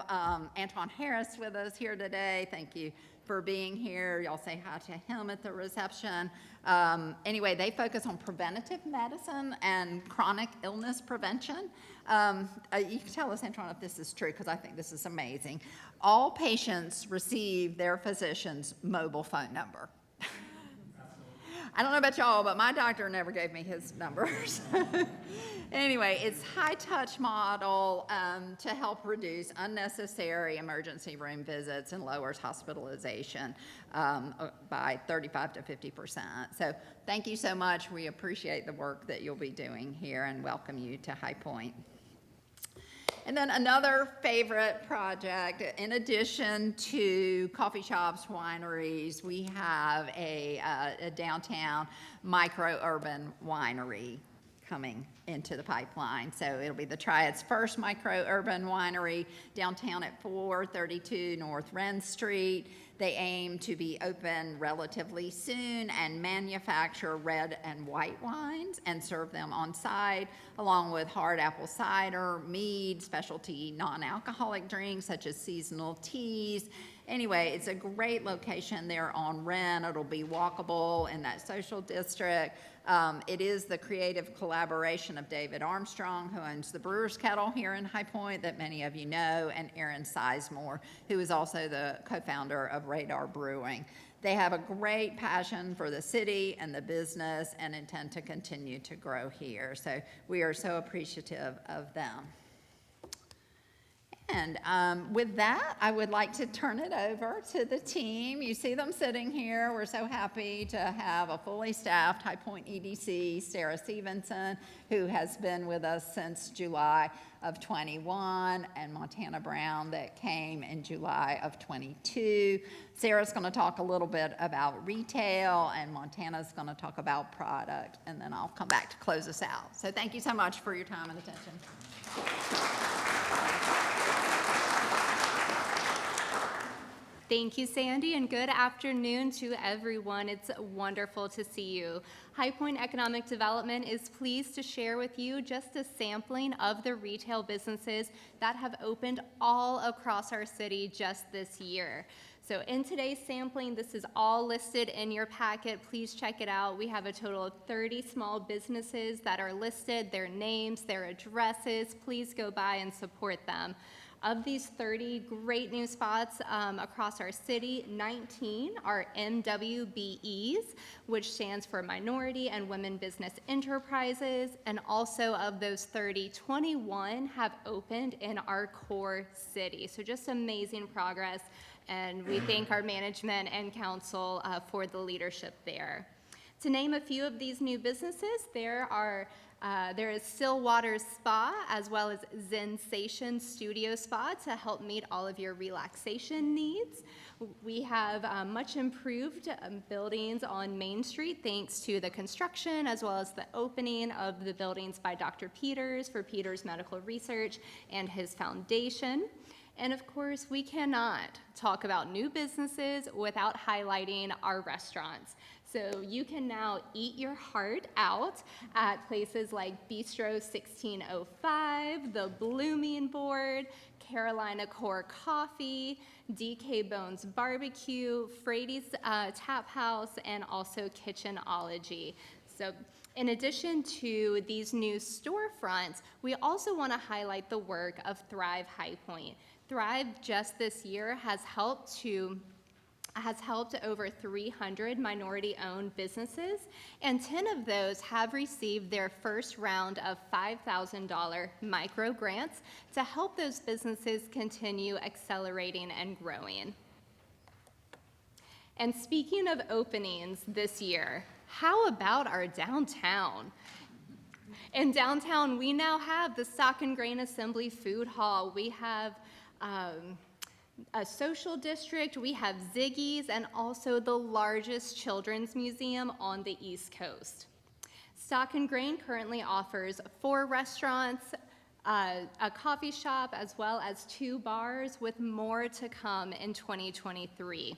Antoine Harris with us here today. Thank you for being here. Y'all say hi to him at the reception. Anyway, they focus on preventative medicine and chronic illness prevention. You can tell us, Antoine, if this is true, because I think this is amazing. All patients receive their physician's mobile phone number. I don't know about y'all, but my doctor never gave me his numbers. Anyway, it's high-touch model to help reduce unnecessary emergency room visits and lowers hospitalization by 35 to 50%. So thank you so much. We appreciate the work that you'll be doing here and welcome you to High Point. And then another favorite project, in addition to coffee shops, wineries, we have a downtown micro-urban winery coming into the pipeline. So it'll be the Triad's first micro-urban winery downtown at 432 North Wren Street. They aim to be open relatively soon and manufacture red and white wines and serve them on site, along with hard apple cider, mead, specialty non-alcoholic drinks such as seasonal teas. Anyway, it's a great location there on Wren. It'll be walkable in that social district. It is the creative collaboration of David Armstrong, who owns the Brewer's Kettle here in High Point that many of you know, and Aaron Sizemore, who is also the co-founder of Radar Brewing. They have a great passion for the city and the business and intend to continue to grow here. So we are so appreciative of them. And with that, I would like to turn it over to the team. You see them sitting here. We're so happy to have a fully staffed High Point EDC, Sarah Stevenson, who has been with us since July of 21, and Montana Brown that came in July of 22. Sarah's going to talk a little bit about retail, and Montana's going to talk about product, and then I'll come back to close us out. So thank you so much for your time and attention. Thank you, Sandy, and good afternoon to everyone. It's wonderful to see you. High Point Economic Development is pleased to share with you just a sampling of the retail businesses that have opened all across our city just this year. So in today's sampling, this is all listed in your packet. Please check it out. We have a total of 30 small businesses that are listed, their names, their addresses. Please go by and support them. Of these 30 great new spots across our city, 19 are MWBEs, which stands for Minority and Women Business Enterprises. And also of those 30, 21 have opened in our core city. So just amazing progress. And we thank our management and council for the leadership there. To name a few of these new businesses, there is Stillwater Spa, as well as Zensation Studio Spa to help meet all of your relaxation needs. We have much improved buildings on Main Street thanks to the construction as well as the opening of the buildings by Dr. Peters for Peters Medical Research and his foundation. And of course, we cannot talk about new businesses without highlighting our restaurants. So you can now eat your heart out at places like Bistro 1605, the Blooming Board, Carolina Core Coffee, DK Bones Barbecue, Frady's Tap House, and also Kitchenology. So in addition to these new storefronts, we also want to highlight the work of Thrive High Point. Thrive just this year has helped over 300 minority-owned businesses, and 10 of those have received their first round of $5,000 micro grants to help those businesses continue accelerating and growing. And speaking of openings this year, how about our downtown? In downtown, we now have the Stock and Grain Assembly Food Hall. We have a social district, we have Ziggy's, and also the largest children's museum on the East Coast. Stock and Grain currently offers 4 restaurants, a coffee shop, as well as 2 bars, with more to come in 2023.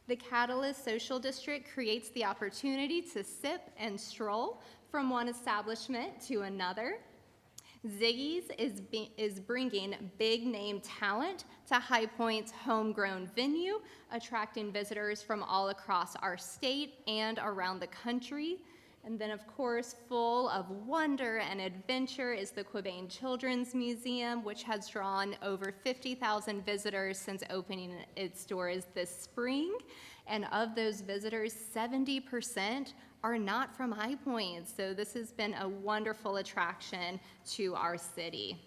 The Catalyst Social District creates the opportunity to sip and stroll from one establishment to another. Ziggy's is bringing big-name talent to High Point's homegrown venue, attracting visitors from all across our state and around the country. And then, of course, full of wonder and adventure is the Quabbane Children's Museum, which has drawn over 50,000 visitors since opening its doors this spring. And of those visitors, 70% are not from High Point. So this has been a wonderful attraction to our city.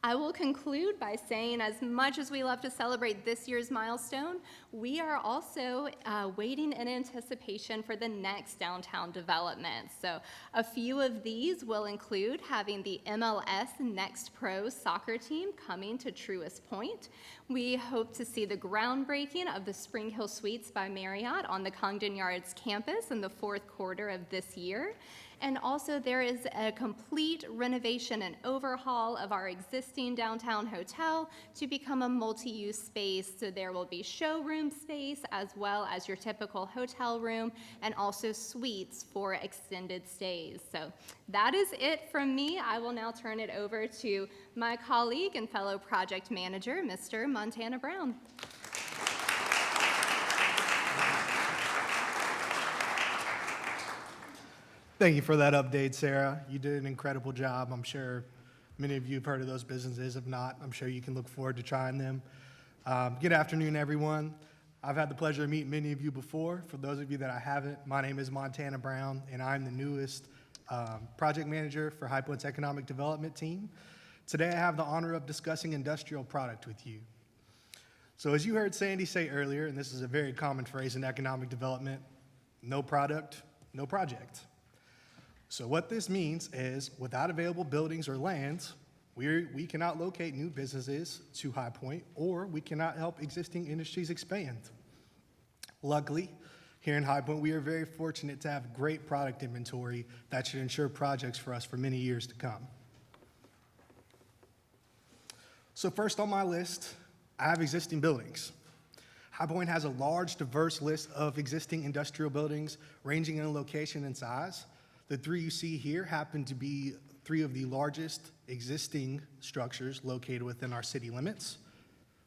I will conclude by saying, as much as we love to celebrate this year's milestone, we are also waiting in anticipation for the next downtown development. So a few of these will include having the MLS Next Pro soccer team coming to Truist Point. We hope to see the groundbreaking of the Spring Hill Suites by Marriott on the Congdon Yards campus in the fourth quarter of this year. And also there is a complete renovation and overhaul of our existing downtown hotel to become a multi-use space. So there will be showroom space as well as your typical hotel room, and also suites for extended stays. So that is it from me. I will now turn it over to my colleague and fellow project manager, Mr. Montana Brown. Thank you for that update, Sarah. You did an incredible job. I'm sure many of you have heard of those businesses. If not, I'm sure you can look forward to trying them. Good afternoon, everyone. I've had the pleasure of meeting many of you before. For those of you that I haven't, my name is Montana Brown, and I'm the newest project manager for High Point's economic development team. Today, I have the honor of discussing industrial product with you. So as you heard Sandy say earlier, and this is a very common phrase in economic development, no product, no project. So what this means is, without available buildings or lands, we cannot locate new businesses to High Point, or we cannot help existing industries expand. Luckily, here in High Point, we are very fortunate to have great product inventory that should ensure projects for us for many years to come. So first on my list, I have existing buildings. High Point has a large, diverse list of existing industrial buildings ranging in location and size. The three you see here happen to be three of the largest existing structures located within our city limits.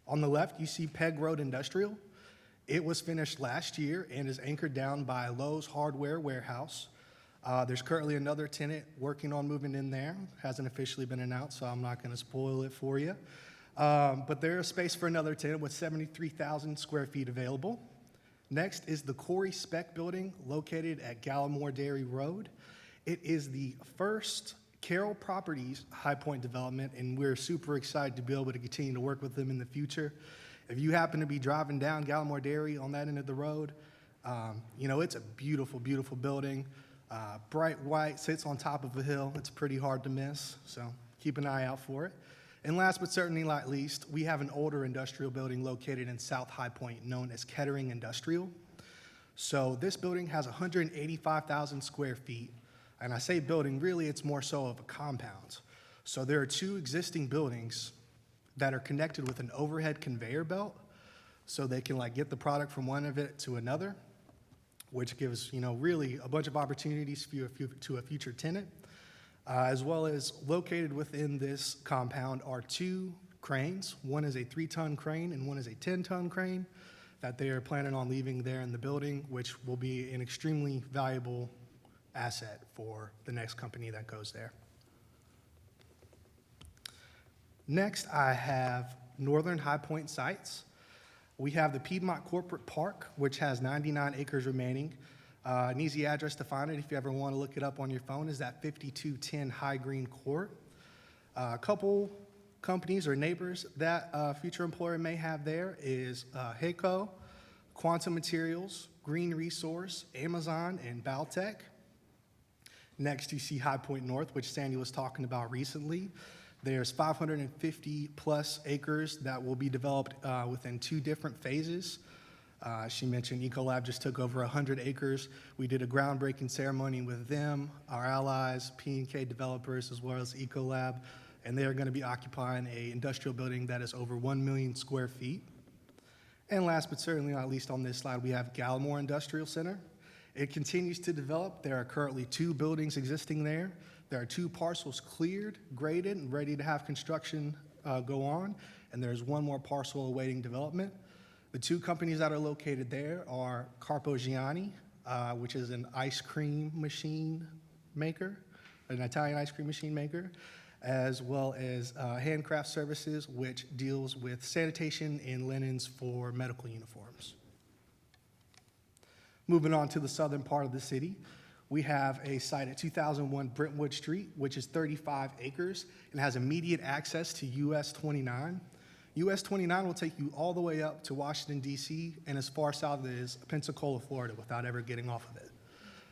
On the left, you see Peg Road Industrial. It was finished last year and is anchored down by Lowe's Hardware Warehouse. There's currently another tenant working on moving in there. Hasn't officially been announced, so I'm not going to spoil it for you. But there is space for another tenant with 73,000 square feet available. Next is the Corey Speck Building located at Gallimore Dairy Road. It is the first Carroll Properties High Point development, and we're super excited to be able to continue to work with them in the future. If you happen to be driving down Gallimore Dairy on that end of the road, it's a beautiful, beautiful building. Bright white, sits on top of a hill. It's pretty hard to miss, so keep an eye out for it. And last but certainly not least, we have an older industrial building located in South High Point known as Kettering Industrial. So this building has 185,000 square feet. And I say building, really it's more so of a compound. So there are two existing buildings that are connected with an overhead conveyor belt, so they can get the product from one of it to another, which gives really a bunch of opportunities to a future tenant. As well as located within this compound are two cranes. One is a 3-ton crane and one is a 10-ton crane that they are planning on leaving there in the building, which will be an extremely valuable asset for the next company that goes there. Next, I have Northern High Point sites. We have the Piedmont Corporate Park, which has 99 acres remaining. An easy address to find it, if you ever want to look it up on your phone, is that 5210 High Green Court. A couple companies or neighbors that a future employer may have there is HAECO, Quantum Materials, Green Resource, Amazon, and Baltech. Next, you see High Point North, which Sandy was talking about recently. There's 550 plus acres that will be developed within 2 different phases. She mentioned Ecolab just took over 100 acres. We did a groundbreaking ceremony with them, our allies, P&K developers, as well as Ecolab, and they are going to be occupying an industrial building that is over 1 million square feet. And last but certainly not least on this slide, we have Gallimore Industrial Center. It continues to develop. There are currently 2 buildings existing there. There are 2 parcels cleared, graded, and ready to have construction go on, and there's 1 more parcel awaiting development. The 2 companies that are located there are Carpogiani, which is an ice cream machine maker, an Italian ice cream machine maker, as well as Handcraft Services, which deals with sanitation and linens for medical uniforms. Moving on to the southern part of the city, we have a site at 2001 Brentwood Street, which is 35 acres and has immediate access to US 29. US 29 will take you all the way up to Washington, D.C., and as far south as Pensacola, Florida, without ever getting off of it.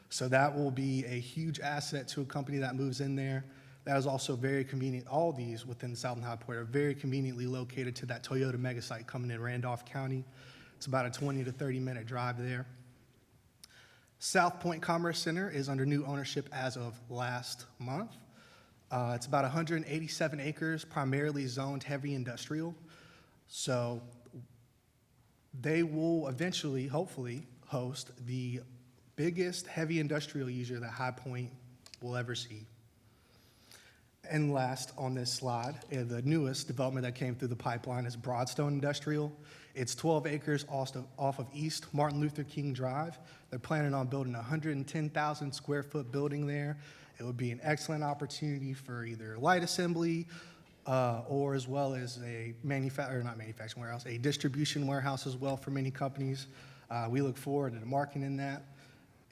So that will be a huge asset to a company that moves in there. That is also very convenient. All these within the Southern High Point are very conveniently located to that Toyota mega site coming in Randolph County. It's about a 20 to 30-minute drive there. South Point Commerce Center is under new ownership as of last month. It's about 187 acres, primarily zoned heavy industrial. So they will eventually, hopefully, host the biggest heavy industrial user that High Point will ever see. And last on this slide, the newest development that came through the pipeline is Broadstone Industrial. It's 12 acres off of East Martin Luther King Drive. They're planning on building a 110,000 square foot building there. It would be an excellent opportunity for either light assembly or as well as a a distribution warehouse as well for many companies. We look forward to marketing that.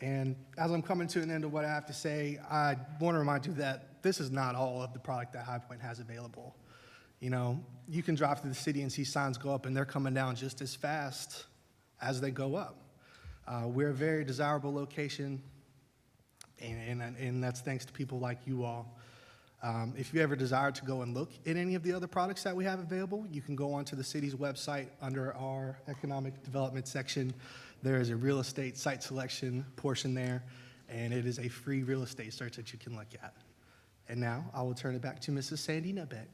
And as I'm coming to an end of what I have to say, I want to remind you that this is not all of the product that High Point has available. You know, you can drive through the city and see signs go up, and they're coming down just as fast as they go up. We're a very desirable location, and that's thanks to people like you all. If you ever desire to go and look at any of the other products that we have available, you can go onto the city's website under our economic development section. There is a real estate site selection portion there, and it is a free real estate search that you can look at. And now I will turn it back to Mrs. Sandy Nutbeck.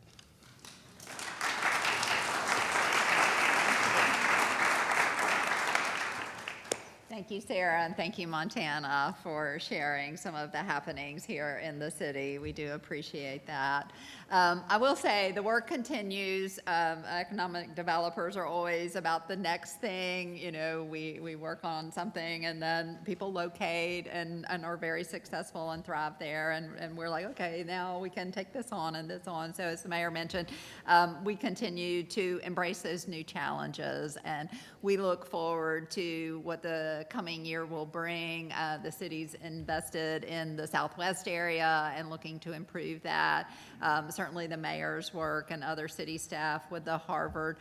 Thank you, Sarah, and thank you, Montana, for sharing some of the happenings here in the city. We do appreciate that. I will say the work continues. Economic developers are always about the next thing. You know, we work on something and then people locate and are very successful and thrive there. And we're like, okay, now we can take this on and this on. So as the mayor mentioned, we continue to embrace those new challenges, and we look forward to what the coming year will bring. The city's invested in the Southwest area and looking to improve that. Certainly the mayor's work and other city staff with the Harvard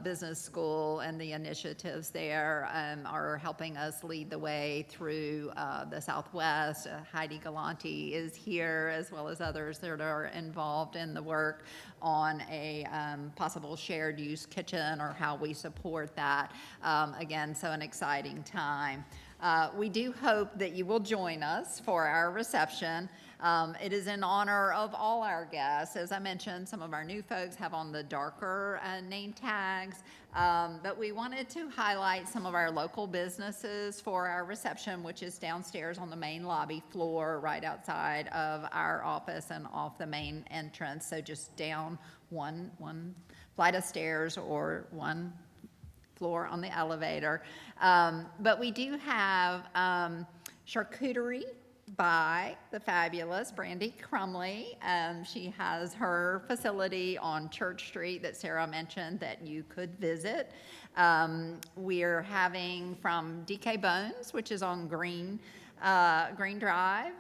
Business School and the initiatives there are helping us lead the way through the Southwest. Heidi Galanti is here, as well as others that are involved in the work on a possible shared use kitchen or how we support that. Again, so an exciting time. We do hope that you will join us for our reception. It is in honor of all our guests. As I mentioned, some of our new folks have on the darker name tags, but we wanted to highlight some of our local businesses for our reception, which is downstairs on the main lobby floor, right outside of our office and off the main entrance. So just down one flight of stairs or one floor on the elevator. But we do have charcuterie by the fabulous Brandy Crumley. She has her facility on Church Street that Sarah mentioned that you could visit. We're having from DK Bones, which is on Green Drive.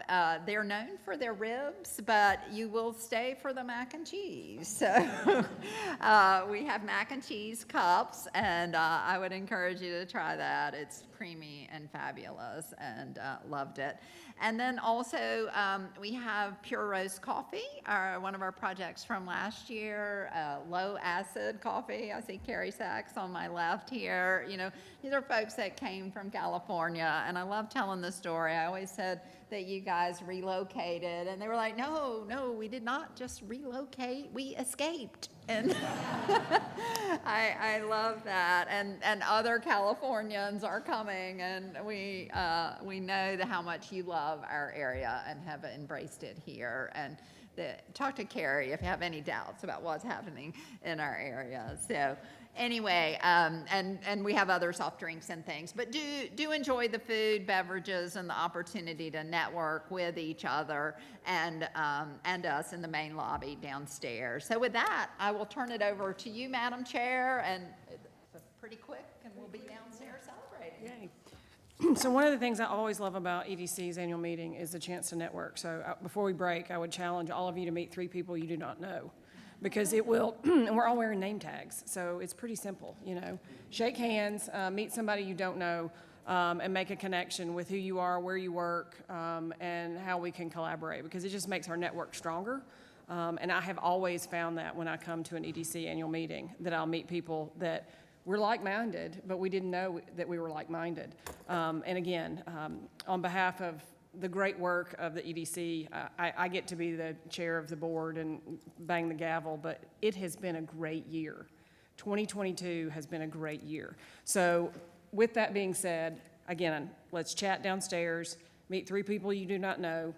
They're known for their ribs, but you will stay for the mac and cheese. So we have mac and cheese cups, and I would encourage you to try that. It's creamy and fabulous, and loved it. And then also we have Pure Roast Coffee, one of our projects from last year, low acid coffee. I see Carrie Sachs on my left here. You know, these are folks that came from California, and I love telling the story story. I always said that you guys relocated, and they were like, no, we did not just relocate, we escaped. And I love that, and other Californians are coming, and we know how much you love our area and have embraced it here. And talk to Carrie if you have any doubts about what's happening in our area. So anyway, and we have other soft drinks and things, but do enjoy the food, beverages, and the opportunity to network with each other and us in the main lobby downstairs. So with that, I will turn it over to you, Madam Chair, and it's pretty quick, and we'll be downstairs celebrating. Yay. So one of the things I always love about EDC's annual meeting is the chance to network. So before we break, I would challenge all of you to meet 3 people you do not know, because it will, and we're all wearing name tags, so it's pretty simple, you know. Shake hands, meet somebody you don't know, and make a connection with who you are, where you work, and how we can collaborate, because it just makes our network stronger. And I have always found that when I come to an EDC annual meeting, that I'll meet people that we're like-minded, but we didn't know that we were like-minded. And again, on behalf of the great work of the EDC, I get to be the chair of the board and bang the gavel, but it has been a great year. 2022 has been a great year. So with that being said, again, let's chat downstairs, meet 3 people you do not know.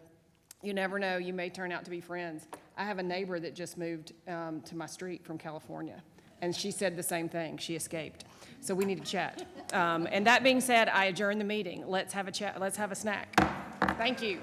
You never know, you may turn out to be friends. I have a neighbor that just moved to my street from California, and she said the same thing. She escaped. So we need to chat. And that being said, I adjourn the meeting. Let's have a chat. Let's have a snack. Thank you.